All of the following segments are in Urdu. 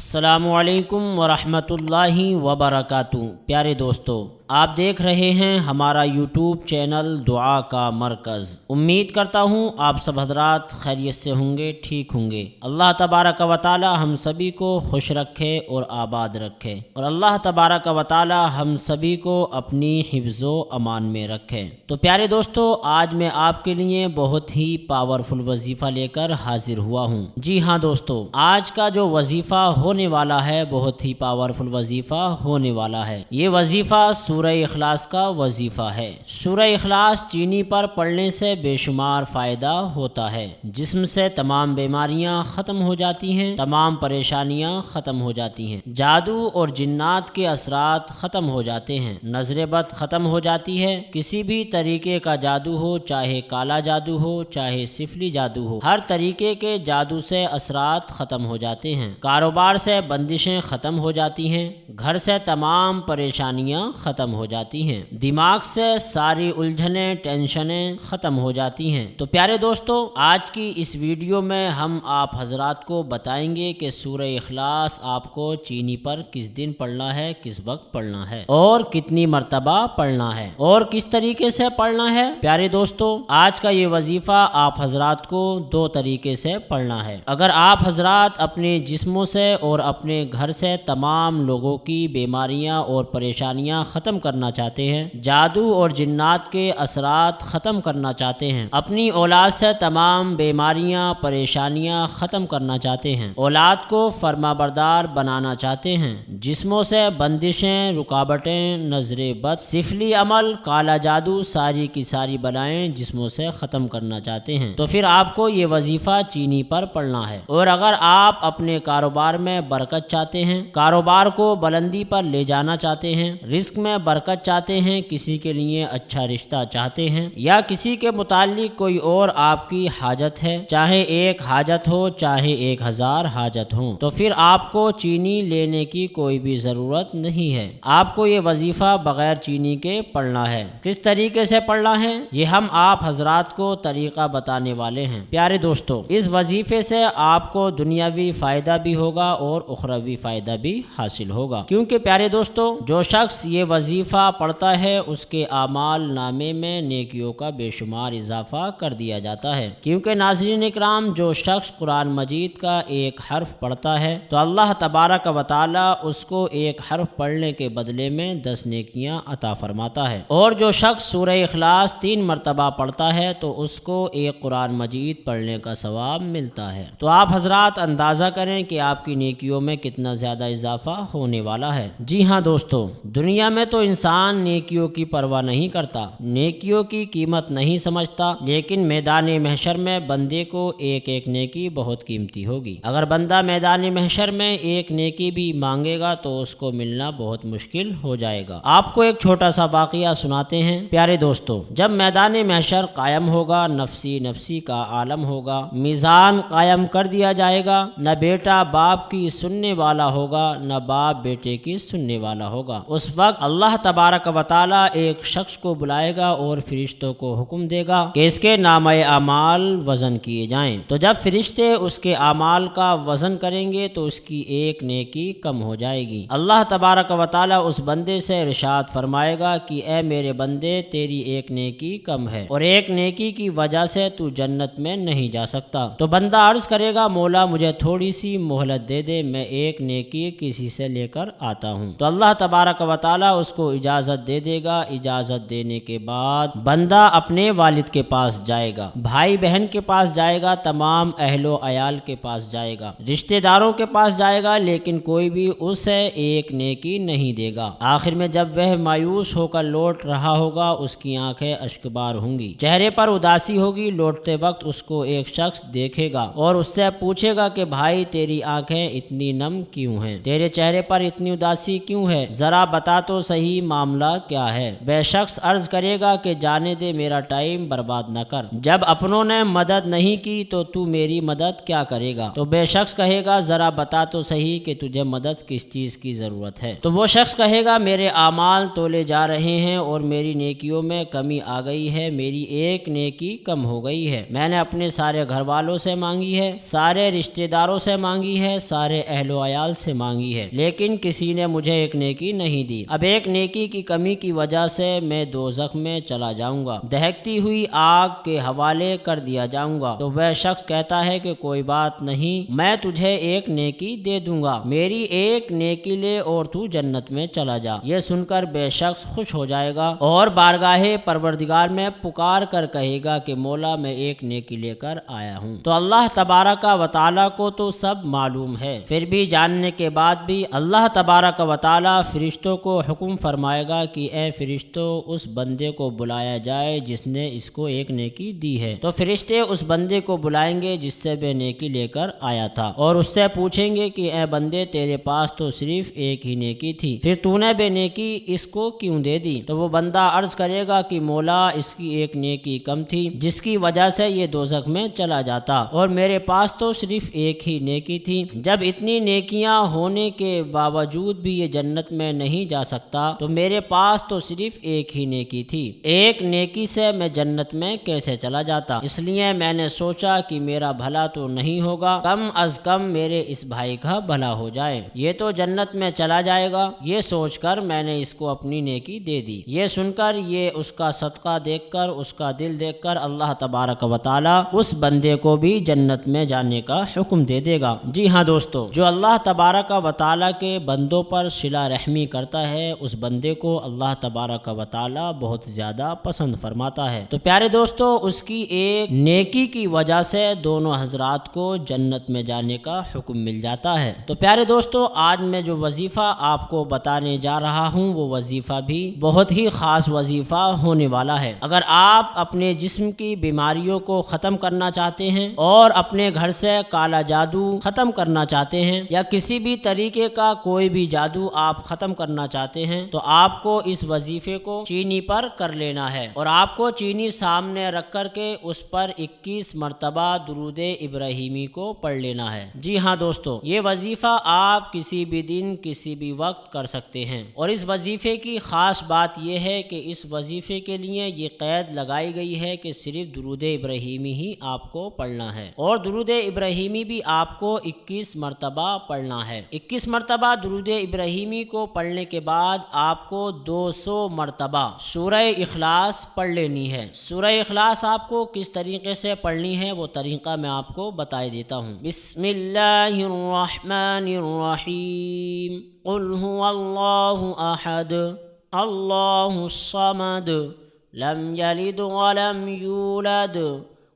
السلام علیکم ورحمۃ اللہ وبرکاتہ۔ پیارے دوستو، آپ دیکھ رہے ہیں ہمارا یوٹیوب چینل دعا کا مرکز۔ امید کرتا ہوں آپ سب حضرات خیریت سے ہوں گے، ٹھیک ہوں گے۔ اللہ تبارک و تعالی ہم سبھی کو خوش رکھے اور آباد رکھے، اور اللہ تبارک و تعالی ہم سبھی کو اپنی حفظ و امان میں رکھے۔ تو پیارے دوستو، آج میں آپ کے لیے بہت ہی پاورفل وظیفہ لے کر حاضر ہوا ہوں۔ جی ہاں دوستو، آج کا جو وظیفہ ہونے والا ہے بہت ہی پاورفل وظیفہ ہونے والا ہے۔ یہ وظیفہ سورہ اخلاص کا وظیفہ ہے۔ سورہ اخلاص چینی پر پڑھنے سے بے شمار فائدہ ہوتا ہے۔ جسم سے تمام بیماریاں ختم ہو جاتی ہیں، تمام پریشانیاں ختم ہو جاتی ہیں، جادو اور جنات کے اثرات ختم ہو جاتے ہیں، نظر بد ختم ہو جاتی ہے۔ کسی بھی طریقے کا جادو ہو، چاہے کالا جادو ہو، چاہے سفلی جادو ہو، ہر طریقے کے جادو سے اثرات ختم ہو جاتے ہیں۔ کاروبار سے بندشیں ختم ہو جاتی ہیں، گھر سے تمام پریشانیاں ختم ہو جاتی ہیں، دماغ سے ساری الجھنیں ٹینشنیں ختم ہو جاتی ہیں۔ تو پیارے دوستو، آج کی اس ویڈیو میں ہم آپ حضرات کو بتائیں گے کہ سورہ اخلاص آپ کو چینی پر کس دن پڑھنا ہے، کس وقت پڑھنا ہے، اور کتنی مرتبہ پڑھنا ہے، اور کس طریقے سے پڑھنا ہے۔ پیارے دوستو، آج کا یہ وظیفہ آپ حضرات کو دو طریقے سے پڑھنا ہے۔ اگر آپ حضرات اپنے جسموں سے اور اپنے گھر سے تمام لوگوں کی بیماریاں اور پریشانیاں ختم کرنا چاہتے ہیں، جادو اور جنات کے اثرات ختم کرنا چاہتے ہیں، اپنی اولاد سے تمام بیماریاں پریشانیاں ختم کرنا چاہتے ہیں، اولاد کو فرما بردار بنانا چاہتے ہیں، جسموں سے بندشیں، رکاوٹیں، نظر بد، سفلی عمل، کالا جادو، ساری کی ساری بلائیں جسموں سے ختم کرنا چاہتے ہیں، تو پھر آپ کو یہ وظیفہ چینی پر پڑھنا ہے۔ اور اگر آپ اپنے کاروبار میں برکت چاہتے ہیں، کاروبار کو بلندی پر لے جانا چاہتے ہیں، رزق میں برکت چاہتے ہیں، کسی کے لیے اچھا رشتہ چاہتے ہیں، یا کسی کے متعلق کوئی اور آپ کی حاجت ہے، چاہے ایک حاجت ہو چاہے 1000 حاجت ہو، تو پھر آپ کو چینی لینے کی کوئی بھی ضرورت نہیں ہے۔ آپ کو یہ وظیفہ بغیر چینی کے پڑھنا ہے۔ کس طریقے سے پڑھنا ہے، یہ ہم آپ حضرات کو طریقہ بتانے والے ہیں۔ پیارے دوستو، اس وظیفے سے آپ کو دنیاوی فائدہ بھی ہوگا اور اخروی فائدہ بھی حاصل ہوگا، کیونکہ پیارے دوستو، جو شخص یہ وظیفہ پڑھتا ہے اس کے اعمال نامے میں نیکیوں کا بے شمار اضافہ کر دیا جاتا ہے۔ کیونکہ ناظرین اکرام، جو شخص قرآن مجید کا ایک حرف پڑھتا ہے تو اللہ تبارک و تعالی اس کو ایک حرف پڑھنے کے بدلے میں 10 نیکیاں عطا فرماتا ہے، اور جو شخص سورہ اخلاص 3 مرتبہ پڑھتا ہے تو اس کو ایک قرآن مجید پڑھنے کا ثواب ملتا ہے۔ تو آپ حضرات اندازہ کریں کہ آپ کی نیکیوں میں کتنا زیادہ اضافہ ہونے والا ہے۔ جی ہاں دوستو، دنیا میں تو انسان نیکیوں کی پرواہ نہیں کرتا، نیکیوں کی قیمت نہیں سمجھتا، لیکن میدان محشر میں بندے کو ایک ایک نیکی بہت قیمتی ہوگی۔ اگر بندہ میدان محشر میں ایک نیکی بھی مانگے گا تو اس کو ملنا بہت مشکل ہو جائے گا۔ آپ کو ایک چھوٹا سا واقعہ سناتے ہیں۔ پیارے دوستو، جب میدان محشر قائم ہوگا، نفسی نفسی کا عالم ہوگا، میزان قائم کر دیا جائے گا، نہ بیٹا باپ کی سننے والا ہوگا، نہ باپ بیٹے کی سننے والا ہوگا۔ اس وقت اللہ تبارک و تعالی ایک شخص کو بلائے گا اور فرشتوں کو حکم دے گا کہ اس کے نامہ اعمال وزن کیے جائیں۔ تو جب فرشتے اس کے اعمال کا وزن کریں گے تو اس کی ایک نیکی کم ہو جائے گی۔ اللہ تبارک و تعالی اس بندے سے ارشاد فرمائے گا کہ اے میرے بندے، تیری ایک نیکی کم ہے، اور ایک نیکی کی وجہ سے تو جنت میں نہیں جا سکتا۔ تو بندہ عرض کرے گا، مولا مجھے تھوڑی سی مہلت دے دے، میں ایک نیکی کسی سے لے کر آتا ہوں۔ تو اللہ تبارک و تعالی اس کو اجازت دے دے گا۔ اجازت دینے کے بعد بندہ اپنے والد کے پاس جائے گا، بھائی بہن کے پاس جائے گا، تمام اہل و عیال کے پاس جائے گا، رشتہ داروں کے پاس جائے گا، لیکن کوئی بھی اسے ایک نیکی نہیں دے گا۔ آخر میں جب وہ مایوس ہو کر لوٹ رہا ہوگا، اس کی آنکھیں اشکبار ہوں گی، چہرے پر اداسی ہوگی۔ لوٹتے وقت اس کو ایک شخص دیکھے گا اور اس سے پوچھے گا کہ بھائی، تیری آنکھیں اتنی نم کیوں ہیں؟ تیرے چہرے پر اتنی اداسی کیوں ہے؟ ذرا بتا تو صحیح صحیح معاملہ کیا ہے؟ بے شخص عرض کرے گا کہ جانے دے، میرا ٹائم برباد نہ کر، جب اپنوں نے مدد نہیں کی تو میری مدد کیا کرے گا؟ تو بے شخص کہے گا ذرا بتا تو صحیح کہ تجھے مدد کس چیز کی ضرورت ہے؟ تو وہ شخص کہے گا میرے اعمال تولے جا رہے ہیں اور میری نیکیوں میں کمی آ گئی ہے، میری ایک نیکی کم ہو گئی ہے، میں نے اپنے سارے گھر والوں سے مانگی ہے، سارے رشتہ داروں سے مانگی ہے، سارے اہل و عیال سے مانگی ہے، لیکن کسی نے مجھے ایک نیکی نہیں دی، اب ایک نیکی کی کمی کی وجہ سے میں دوزخ میں چلا جاؤں گا، دہکتی ہوئی آگ کے حوالے کر دیا جاؤں گا۔ تو وہ شخص کہتا ہے کہ کوئی بات نہیں، میں تجھے ایک نیکی دے دوں گا، میری ایک نیکی لے اور تو جنت میں چلا جا۔ یہ سن کر بے شخص خوش ہو جائے گا اور بارگاہ پروردگار میں پکار کر کہے گا کہ مولا میں ایک نیکی لے کر آیا ہوں۔ تو اللہ تبارک و تعالیٰ کو تو سب معلوم ہے، پھر بھی جاننے کے بعد بھی اللہ تبارک و تعالیٰ فرشتوں کو حکم فرمائے گا کہ اے فرشتوں اس بندے کو بلایا جائے جس نے اس کو ایک نیکی دی ہے۔ تو فرشتے اس بندے کو بلائیں گے جس سے بے نیکی لے کر آیا تھا اور اس سے پوچھیں گے کہ اے بندے تیرے پاس تو صرف ایک ہی نیکی تھی، پھر تو نے بے نیکی اس کو کیوں دے دی؟ تو وہ بندہ عرض کرے گا کہ مولا اس کی ایک نیکی کم تھی جس کی وجہ سے یہ دوزخ میں چلا جاتا اور میرے پاس تو صرف ایک ہی نیکی تھی، جب اتنی نیکیاں ہونے کے باوجود بھی یہ جنت میں نہیں جا سکتا تو میرے پاس تو صرف ایک ہی نیکی تھی، ایک نیکی سے میں جنت میں کیسے چلا جاتا؟ اس لیے میں نے سوچا کہ میرا بھلا تو نہیں ہوگا، کم از کم میرے اس بھائی کا بھلا ہو جائے، یہ تو جنت میں چلا جائے گا، یہ سوچ کر میں نے اس کو اپنی نیکی دے دی۔ یہ سن کر، یہ اس کا صدقہ دیکھ کر، اس کا دل دیکھ کر اللہ تبارک و تعالی اس بندے کو بھی جنت میں جانے کا حکم دے دے گا۔ جی ہاں دوستو، جو اللہ تبارک و تعالی کے بندوں پر صلہ رحمی کرتا ہے اس بندے کو اللہ تبارک و تعالی بہت زیادہ پسند فرماتا ہے۔ تو پیارے دوستو، اس کی ایک نیکی کی وجہ سے دونوں حضرات کو جنت میں جانے کا حکم مل جاتا ہے۔ تو پیارے دوستو، آج میں جو وظیفہ آپ کو بتانے جا رہا ہوں وہ وظیفہ بھی بہت ہی خاص وظیفہ ہونے والا ہے۔ اگر آپ اپنے جسم کی بیماریوں کو ختم کرنا چاہتے ہیں اور اپنے گھر سے کالا جادو ختم کرنا چاہتے ہیں یا کسی بھی طریقے کا کوئی بھی جادو آپ ختم کرنا چاہتے ہیں تو آپ کو اس وظیفے کو چینی پر کر لینا ہے اور آپ کو چینی سامنے رکھ کر کے اس پر 21 مرتبہ درود ابراہیمی کو پڑھ لینا ہے۔ جی ہاں دوستو، یہ وظیفہ آپ کسی بھی دن کسی بھی وقت کر سکتے ہیں اور اس وظیفے کی خاص بات یہ ہے کہ اس وظیفے کے لیے یہ قید لگائی گئی ہے کہ صرف درود ابراہیمی ہی آپ کو پڑھنا ہے اور درود ابراہیمی بھی آپ کو 21 مرتبہ پڑھنا ہے۔ 21 مرتبہ درود ابراہیمی کو پڑھنے کے بعد آپ کو 200 مرتبہ سورہ اخلاص پڑھ لینی ہے۔ سورہ اخلاص آپ کو کس طریقے سے پڑھنی ہے وہ طریقہ میں آپ کو بتا دیتا ہوں۔ بسم اللہ الرحمن الرحیم، قل هو اللہ احد اللہ الصمد لم یلد ولم یولد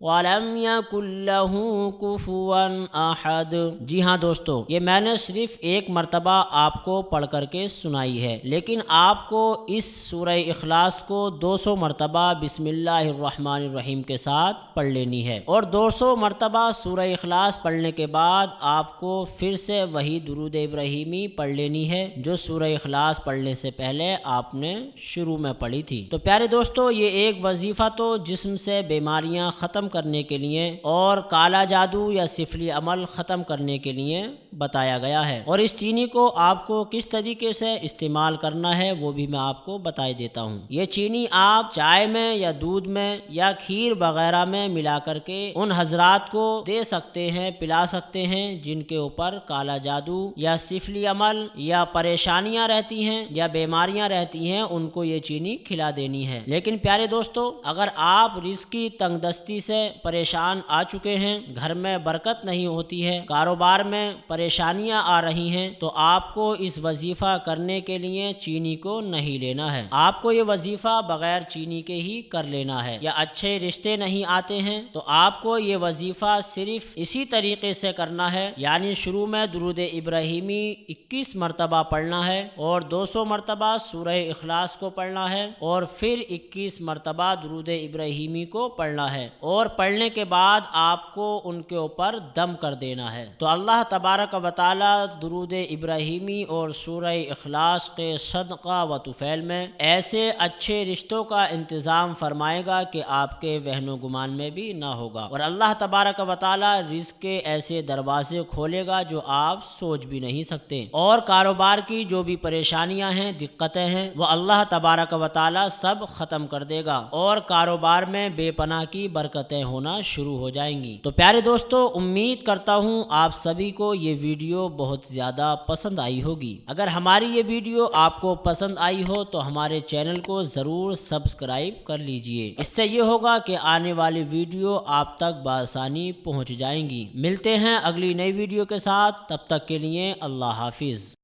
وَلَمْ يَكُنْ لَهُ كُفُوًا أَحَدٌ۔ جی ہاں دوستو، یہ میں نے صرف ایک مرتبہ آپ کو پڑھ کر کے سنائی ہے، لیکن آپ کو اس سورہ اخلاص کو 200 مرتبہ بسم اللہ الرحمن الرحیم کے ساتھ پڑھ لینی ہے اور 200 مرتبہ سورہ اخلاص پڑھنے کے بعد آپ کو پھر سے وہی درود ابراہیمی پڑھ لینی ہے جو سورہ اخلاص پڑھنے سے پہلے آپ نے شروع میں پڑھی تھی۔ تو پیارے دوستو، یہ ایک وظیفہ تو جسم سے بیماریاں ختم کرنے کے لیے اور کالا جادو یا سفلی عمل ختم کرنے کے لیے بتایا گیا ہے، اور اس چینی کو آپ کو کس طریقے سے استعمال کرنا ہے وہ بھی میں آپ کو بتا دیتا ہوں۔ یہ چینی آپ چائے میں یا دودھ میں یا کھیر وغیرہ میں ملا کر کے ان حضرات کو دے سکتے ہیں، پلا سکتے ہیں جن کے اوپر کالا جادو یا سفلی عمل یا پریشانیاں رہتی ہیں یا بیماریاں رہتی ہیں، ان کو یہ چینی کھلا دینی ہے۔ لیکن پیارے دوستو، اگر آپ رزقی تنگ دستی سے پریشان آ چکے ہیں، گھر میں برکت نہیں ہوتی ہے، کاروبار میں پریشانیاں آ رہی ہیں، تو آپ کو اس وظیفہ کرنے کے لیے چینی کو نہیں لینا ہے۔ آپ کو یہ وظیفہ بغیر چینی کے ہی کر لینا ہے۔ یا اچھے رشتے نہیں آتے ہیں تو آپ کو یہ وظیفہ صرف اسی طریقے سے کرنا ہے، یعنی شروع میں درود ابراہیمی 21 مرتبہ پڑھنا ہے اور 200 مرتبہ سورہ اخلاص کو پڑھنا ہے اور پھر 21 مرتبہ درود ابراہیمی کو پڑھنا ہے اور پڑھنے کے بعد آپ کو ان کے اوپر دم کر دینا ہے۔ تو اللہ تبارک و تعالی درود ابراہیمی اور سورہ اخلاص کے صدقہ و طفیل میں ایسے اچھے رشتوں کا انتظام فرمائے گا کہ آپ کے وہن و گمان میں بھی نہ ہوگا، اور اللہ تبارک و تعالی رزق کے ایسے دروازے کھولے گا جو آپ سوچ بھی نہیں سکتے، اور کاروبار کی جو بھی پریشانیاں ہیں، دقتیں ہیں، وہ اللہ تبارک و تعالی سب ختم کر دے گا، اور کاروبار میں بے پناہ کی برکتیں ہونا شروع ہو جائیں گی۔ تو پیارے دوستو، امید کرتا ہوں آپ سبھی کو یہ ویڈیو بہت زیادہ پسند آئی ہوگی۔ اگر ہماری یہ ویڈیو آپ کو پسند آئی ہو تو ہمارے چینل کو ضرور سبسکرائب کر لیجئے، اس سے یہ ہوگا کہ آنے والی ویڈیو آپ تک بآسانی پہنچ جائیں گی۔ ملتے ہیں اگلی نئی ویڈیو کے ساتھ، تب تک کے لیے اللہ حافظ۔